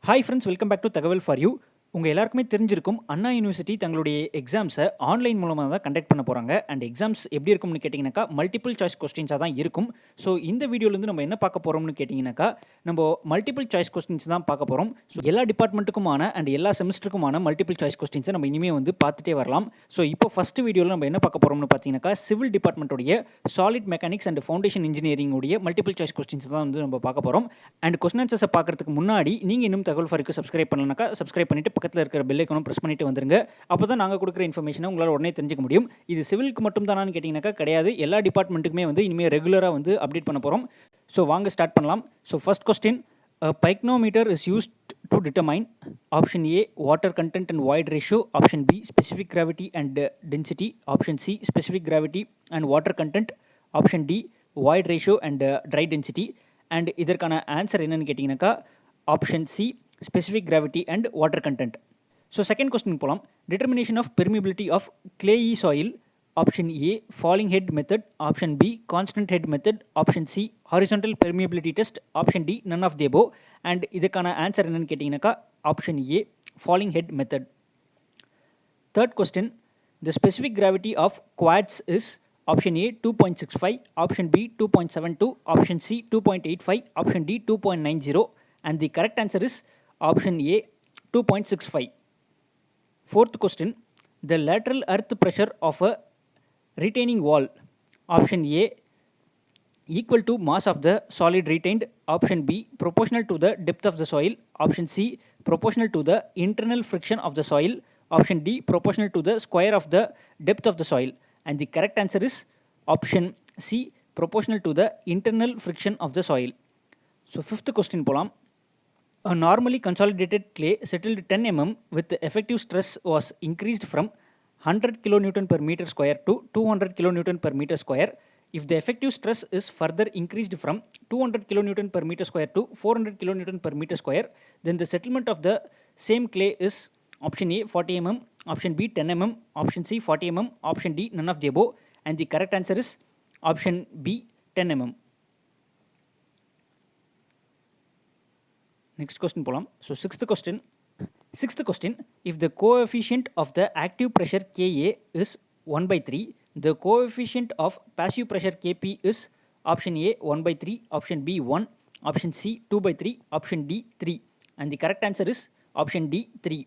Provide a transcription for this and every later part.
Hi friends, welcome back to Thagaval for you. உங்கள் எல்லாருக்குமே தெரிஞ்சிருக்கும் அண்ணா யூனிவர்சிட்டி தங்களுடைய எக்ஸாம்ஸை ஆன்லைன் மூலமாக தான் கண்டக்ட் பண்ண போகிறாங்க. அண்ட் எக்ஸாம்ஸ் எப்படி இருக்கும்னு கேட்டிங்கனாக்கா மல்டிபிள் சாய்ஸ் கொஸ்டின்ஸாக தான் இருக்கும். ஸோ இந்த வீடியோலேருந்து நம்ம என்ன பார்க்க போகிறோம்னு கேட்டிங்கனாக்கா நம்ம மல்டிபிள் சாய்ஸ் கொஸ்டின்ஸ் தான் பார்க்க போகிறோம். ஸோ எல்லா டிபார்ட்மெண்ட்டுக்குமான அண்ட் எல்லா செமஸ்டருக்குமான மல்டிபிள் சாய்ஸ் கொஸ்டின்ஸை நம்ம இனிமேல் வந்து பார்த்துட்டே வரலாம். ஸோ இப்போ ஃபஸ்ட்டு வீடியோவில் நம்ம என்ன பார்க்க போகிறோம்னு பார்த்தீங்கன்னாக்கா சிவில் டிபார்ட்மெண்ட்டுடைய சாலிட் மெக்கானிக்ஸ் அண்ட் ஃபவுண்டேஷன் இன்ஜினியரிங்குடைய மல்டிபிள் சாய்ஸ் கொஸ்டின்ஸ் தான் வந்து நம்ம பார்க்க போகிறோம். அண்ட் கொஸ்டின் ஆன்சர்ஸை பார்க்குறதுக்கு முன்னாடி நீங்கள் இன்னும் தகவல் ஃபாருக்கு சப்ஸ்கிரைப் பண்ணலனாக்கா சப்ஸ்கிரைப் பண்ணிவிட்டு பக்கத்தில் இருக்கிற பெல் ஐக்கானும் ப்ரெஸ் பண்ணிட்டு வந்துருங்க. அப்போ தான் நாங்கள் கொடுக்குற இன்ஃபர்மேஷனை உங்களால் உடனே தெரிஞ்சுக்க முடியும். இது சிவிலுக்கு மட்டும் தானான்னு கேட்டிங்கனாக்கா கிடையாது, எல்லா டிபார்ட்மெண்ட்டுக்குமே வந்து இனிமேல் ரெகுலராக வந்து அப்டேட் பண்ண போகிறோம். ஸோ வாங்க ஸ்டார்ட் பண்ணலாம். So first question, pycnometer is used to determine option A water content and void ratio, option B specific gravity and density, option C specific gravity and water content, option D void ratio and dry density. And இதற்கான answer என்னன்னு கேட்டிங்கனாக்கா option C specific gravity and water content. So second question போகலாம். Determination of permeability of clayey soil, option A falling head method, option B constant head method, option C horizontal permeability test, option D none of the above. And இதுக்கான answer என்னன்னு கேட்டிங்கனாக்கா option A falling head method. Third question, the specific gravity of quartz is option A 2.65, option B 2.72, option C 2.85, option D 2.90 and the correct answer is option A 2.65. Fourth question, the lateral earth pressure of a retaining wall, option A equal to mass of the solid retained, option B proportional to the depth of the soil, option C proportional to the internal friction of the soil, option D proportional to the square of the depth of the soil. And the correct answer is option C proportional to the internal friction of the soil. So fifth question polam. A normally consolidated clay settled 10 mm with effective stress was increased from 100 kN per meter square to 200 kN per meter square. If the effective stress is further increased from 200 kN per meter square to 400 kN per meter square, then the settlement of the same clay is option A 40 mm, option B 10 mm, option C 40 mm, option D none of the above. And the correct answer is option B 10 mm. Next question polam. So sixth question, if the coefficient of the active pressure Ka is 1/3, the coefficient of passive pressure Kp is option A 1/3, option B 1, option C 2/3, option D 3. And the correct answer is option D 3.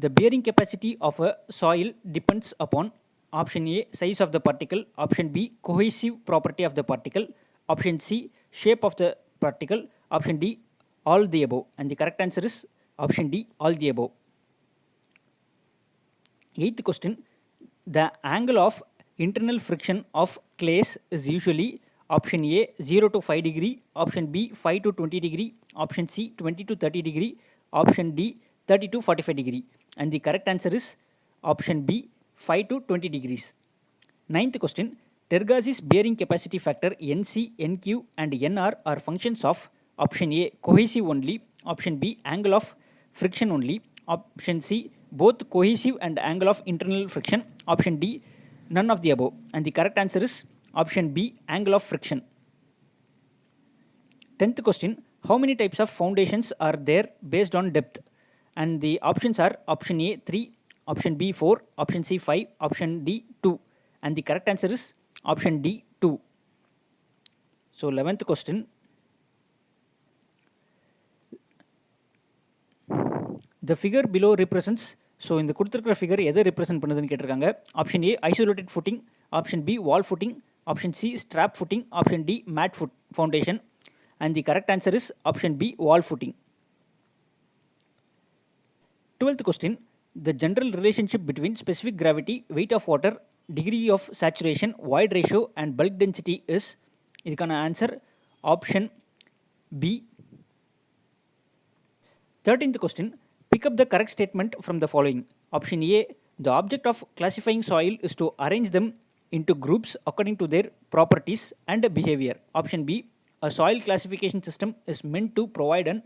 The bearing capacity of a soil depends upon option A size of the particle, option B cohesive property of the particle, option C shape of the particle, option D all the above. And the correct answer is option D all the above. Eighth question, the angle of internal friction of clays is usually option A 0 to 5 degree, option B 5 to 20 degree, option C 20 to 30 degree, option D 30 to 45 degree. And the correct answer is option B 5 to 20 degrees. Ninth question, Tergazzi's bearing capacity factor NC, NQ and NR are functions of option A cohesive only, option B angle of friction only, option C both cohesive and angle of internal friction, option D none of the above. And the correct answer is option B angle of friction. 10th question, how many types of foundations are there based on depth? And the options are option A 3, option B 4, option C 5, option D 2. And the correct answer is option D 2. So 11th question, the figure below represents, so இந்த கொடுத்திருக்கிற figure எதை represent பண்ணுதுன்னு கேட்டிருக்காங்க. option A isolated footing, option B wall footing, option C strap footing, option D mat foundation. And the correct answer is option B wall footing. 12th question, the general relationship between specific gravity, weight of water, degree of saturation, void ratio and bulk density is, இதுக்கான answer option B. 13th question, pick up the correct statement from the following. Option A, the object of classifying soil is to arrange them into groups according to their properties and behavior. Option B, a soil classification system is meant to provide an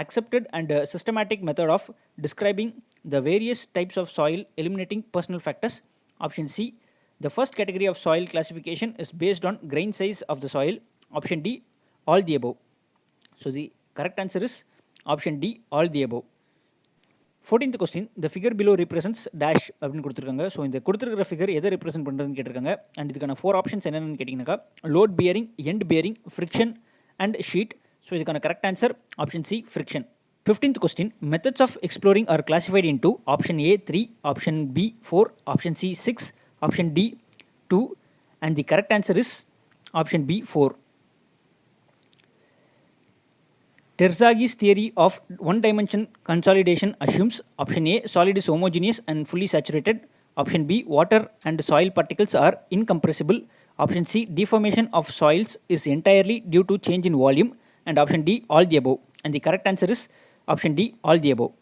accepted and systematic method of describing the various types of soil, eliminating personal factors. Option C, the first category of soil classification is based on grain size of the soil. Option D, all the above. So the correct answer is option D, all the above. 14th question the figure below represents dash அப்படின்னு கொடுத்துருக்காங்க. So இந்த கொடுத்துருக்கிற figure எதை represent பண்ணுறதுன்னு கேட்டிருக்காங்க. And இதுக்கான 4 options என்னென்னு கேட்டிங்கனாக்கா load bearing, end bearing, friction and sheet. So இதுக்கான correct answer option C, friction. 15th question methods of exploring are classified into option A 3, option B 4, option C 6, option D 2 and the correct answer is option B 4. Terzaghis theory of one-dimension consolidation assumes option A, solid is homogeneous and fully saturated, option B, water and soil particles are incompressible, option C, deformation of soils is entirely due to change in volume, and option D, all the above. And the correct answer is option D, all the above.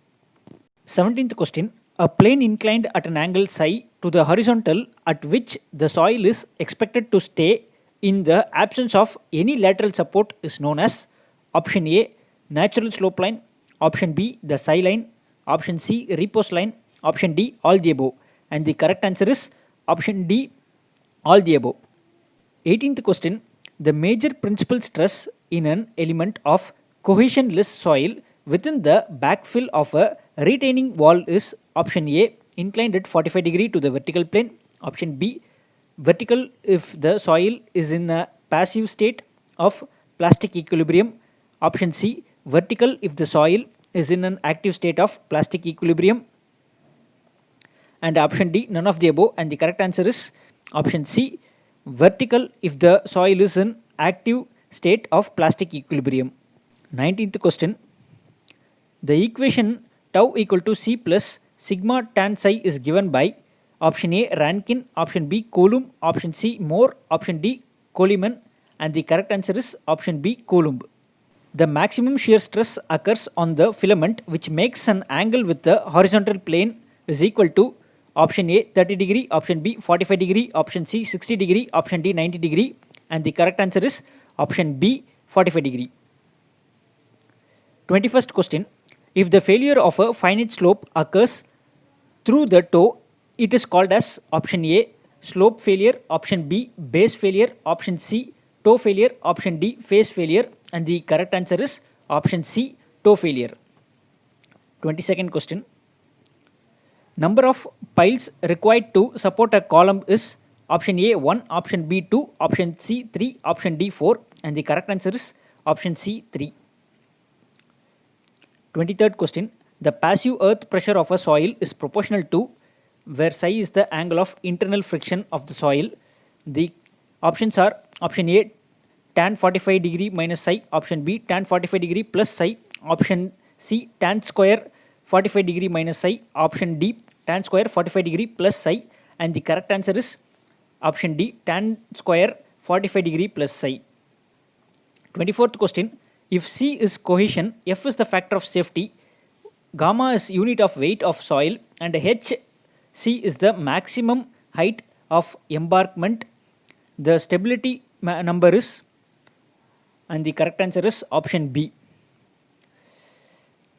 17th question, a plane inclined at an angle psi to the horizontal at which the soil is expected to stay in the absence of any lateral support is known as option A, natural slope line, option B, the psi line, option C, repose line, option D, all the above. And the correct answer is option D, all the above. 18th question, the major principal stress in an element of cohesionless soil within the backfill of a retaining wall is option A, inclined at 45 degree to the vertical plane, option B, vertical if the soil is in a passive state of plastic equilibrium, option C, vertical if the soil is in an active state of plastic equilibrium, and option D, none of the above. And the correct answer is option C, vertical if the soil is in active state of plastic equilibrium. 19th question, the equation tau equal to C plus sigma tan psi is given by option A, Rankine, option B, Coulomb, option C, Moore, option D, Coleman, and the correct answer is option B, Coulomb. The maximum shear stress occurs on the filament which makes an angle with the horizontal plane is equal to option A 30 degree, option B 45 degree, option C 60 degree, option D 90 degree, and the correct answer is option B 45 degree. 21st question, if the failure of a finite slope occurs through the toe, it is called as option A, slope failure, option B, base failure, option C, toe failure, option D, face failure, and the correct answer is option C, toe failure. 22nd question, number of piles required to support a column is option A 1, option B 2, option C 3, option D 4, and the correct answer is option C 3. 23rd question, the passive earth pressure of a soil is proportional to where psi is the angle of internal friction of the soil. The options are option A tan 45 degree minus psi, option B tan 45 degree plus psi, option C tan square 45 degree minus psi, option D tan square 45 degree plus psi, and the correct answer is option D tan square 45 degree plus psi. 24th question, if C is cohesion, F is the factor of safety, gamma is unit of weight of soil, and H C is the maximum height of embankment, the stability number is, and the correct answer is option B.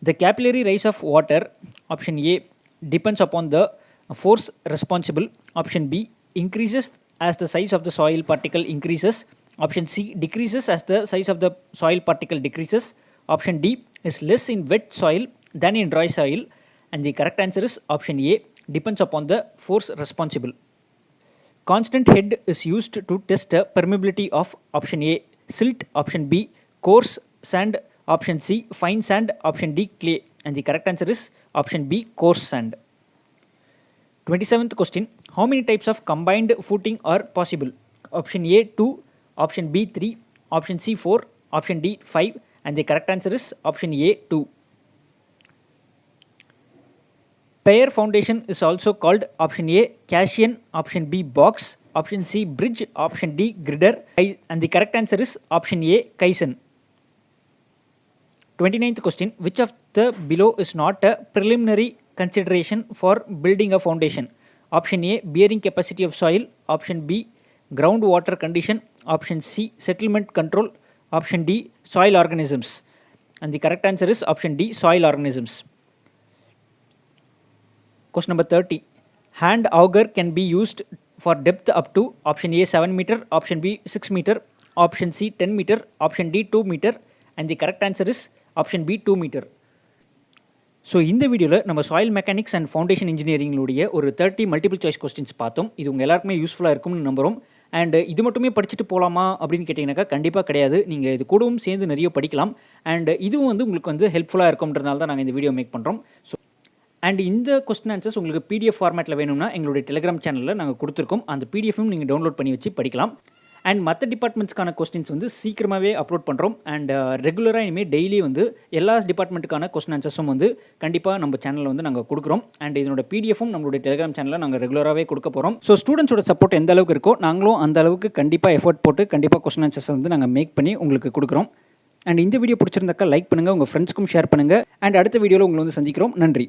The capillary rise of water, option A, depends upon the force responsible, option B, increases as the size of the soil particle increases, option C, decreases as the size of the soil particle decreases, option D, is less in wet soil than in dry soil, and the correct answer is option A, depends upon the force responsible. Constant head is used to test the permeability of option A, silt, option B, coarse sand, option C, fine sand, option D, clay, and the correct answer is option B, coarse sand. 27th question, how many types of combined footing are possible? Option A 2, option B 3, option C 4, option D 5, and the correct answer is option A 2. Pair foundation is also called option A Gaussian, option B box, option C bridge, option D grider, and the correct answer is option A Kaizen. 29th question, which of the below is not a preliminary consideration for building a foundation? Option A bearing capacity of soil, option B groundwater condition, option C settlement control, option D soil organisms, and the correct answer is option D soil organisms. Question number 30, hand auger can be used for depth up to option A 7 meter, option B 6 meter, option C 10 meter, option D 2 meter, and the correct answer is option B 2 metre. So இந்த வீடியோவில் நம்ம soil mechanics and foundation இன்ஜினியரிங்களுடைய ஒரு 30 multiple choice questions பார்த்தோம். இது உங்கள் எல்லாருக்குமே யூஸ்ஃபுல்லாக இருக்கும்னு நம்புகிறோம். அண்ட் இது மட்டுமே படிச்சுட்டு போகலாமா அப்படின்னு கேட்டிங்கனாக்கா கண்டிப்பாக கிடையாது. நீங்கள் இது கூடவும் சேர்ந்து நிறைய படிக்கலாம். அண்ட் இதுவும் வந்து உங்களுக்கு வந்து ஹெல்ப்ஃபுல்லாக இருக்கும்ன்றதுனால தான் நாங்கள் இந்த வீடியோ மேக் பண்ணுறோம். ஸோ அண்ட் இந்த கொஸ்டின் ஆன்சர்ஸ் உங்களுக்கு பிடிஎஃப் ஃபார்மேட்டில் வேணும்னா எங்களுடைய டெலிகிராம் சேனலில் நாங்கள் கொடுத்துருக்கோம். அந்த பிடிஎஃப்பும் நீங்கள் டவுன்லோட் பண்ணி வச்சு படிக்கலாம். அண்ட் மற்ற டிபார்ட்மெண்ட்ஸ்க்கான கொஸ்டின்ஸ் வந்து சீக்கிரமாகவே அப்லோட் பண்ணுறோம். அண்ட் ரெகுலராக இனிமேல் டெய்லி வந்து எல்லா டிபார்ட்மெண்ட்டுக்கான கொஸ்டின் ஆன்சர்ஸும் வந்து கண்டிப்பாக நம்ம சேனலில் வந்து நாங்கள் கொடுக்குறோம். அண்ட் இதனோட பிடிஎஃப்பும் நம்மளுடைய டெலிகிராம் சேனலில் நாங்கள் ரெகுலராகவே கொடுக்க போகிறோம். ஸோ ஸ்டூடெண்ட்ஸோட சப்போர்ட் எந்த அளவுக்கு இருக்கோ நாங்களும் அந்த அளவுக்கு கண்டிப்பாக எஃபோர்ட் போட்டு கண்டிப்பாக கொஸ்டின் ஆன்சர்ஸ் வந்து நாங்கள் மேக் பண்ணி உங்களுக்கு கொடுக்குறோம். அண்ட் இந்த வீடியோ பிடிச்சிருந்தாக்கா லைக் பண்ணுங்கள், உங்கள் ஃப்ரெண்ட்ஸ்க்கும் ஷேர் பண்ணுங்கள். அண்ட் அடுத்த வீடியோவில் உங்களை வந்து சந்திக்கிறோம். நன்றி.